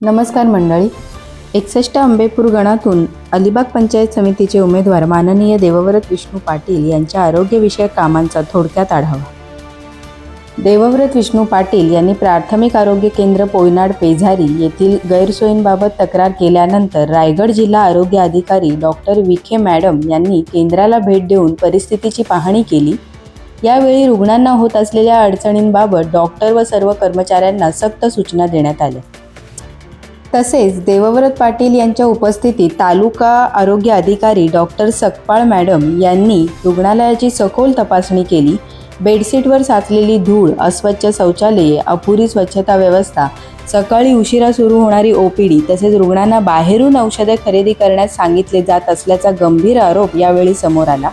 नमस्कार मंडळी. 61 आंबेपूर गणातून अलिबाग पंचायत समितीचे उमेदवार माननीय देवव्रत विष्णू पाटील यांच्या आरोग्यविषयक कामांचा थोडक्यात आढावा. देवव्रत विष्णू पाटील यांनी प्राथमिक आरोग्य केंद्र पोयनाड पेझारी येथील गैरसोयींबाबत तक्रार केल्यानंतर रायगड जिल्हा आरोग्य अधिकारी डॉक्टर विखे मॅडम यांनी केंद्राला भेट देऊन परिस्थितीची पाहणी केली. यावेळी रुग्णांना होत असलेल्या अडचणींबाबत डॉक्टर व सर्व कर्मचाऱ्यांना सक्त सूचना देण्यात आल्या. तसेच देवव्रत पाटील यांच्या उपस्थितीत तालुका आरोग्य अधिकारी डॉक्टर सकपाळ मॅडम यांनी रुग्णालयाची सखोल तपासणी केली. बेडशीटवर साचलेली धूळ, अस्वच्छ शौचालये, अपुरी स्वच्छता व्यवस्था, सकाळी उशिरा सुरू होणारी OPD तसेच रुग्णांना बाहेरून औषधे खरेदी करण्यास सांगितले जात असल्याचा गंभीर आरोप यावेळी समोर आला.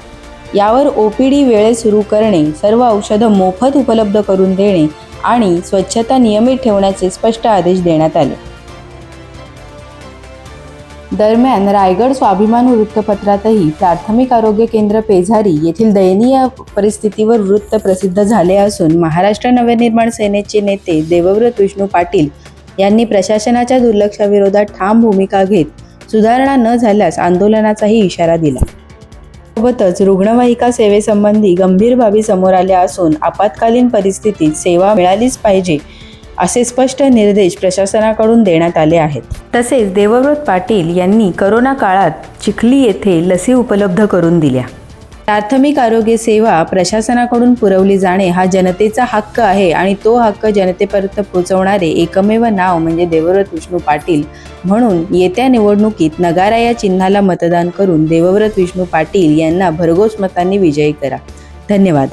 यावर OPD वेळेत सुरू करणे, सर्व औषधं मोफत उपलब्ध करून देणे आणि स्वच्छता नियमित ठेवण्याचे स्पष्ट आदेश देण्यात आले. दरम्यान रायगड स्वाभिमान वृत्तपत्रातही प्राथमिक आरोग्य केंद्र पेझारी येथील दयनीय परिस्थितीवर वृत्त प्रसिद्ध झाले असून महाराष्ट्र नवनिर्माण सेनेचे नेते देवव्रत विष्णू पाटील यांनी प्रशासनाच्या दुर्लक्षाविरोधात ठाम भूमिका घेत सुधारणा न झाल्यास आंदोलनाचाही इशारा दिला. सोबतच रुग्णवाहिका सेवेसंबंधी गंभीर बाबी समोर आल्या असून आपत्कालीन परिस्थितीत सेवा मिळालीच पाहिजे असे स्पष्ट निर्देश प्रशासनाकडून देण्यात आले आहेत. तसेच देवव्रत पाटील यांनी करोना काळात चिखली येथे लसी उपलब्ध करून दिल्या. प्राथमिक आरोग्य सेवा प्रशासनाकडून पुरवली जाणे हा जनतेचा हक्क आहे आणि तो हक्क जनतेपर्यंत पोहोचवणारे एकमेव नाव म्हणजे देवव्रत विष्णू पाटील. म्हणून येत्या निवडणुकीत नगारा या चिन्हाला मतदान करून देवव्रत विष्णू पाटील यांना भरघोस मतांनी विजयी करा. धन्यवाद.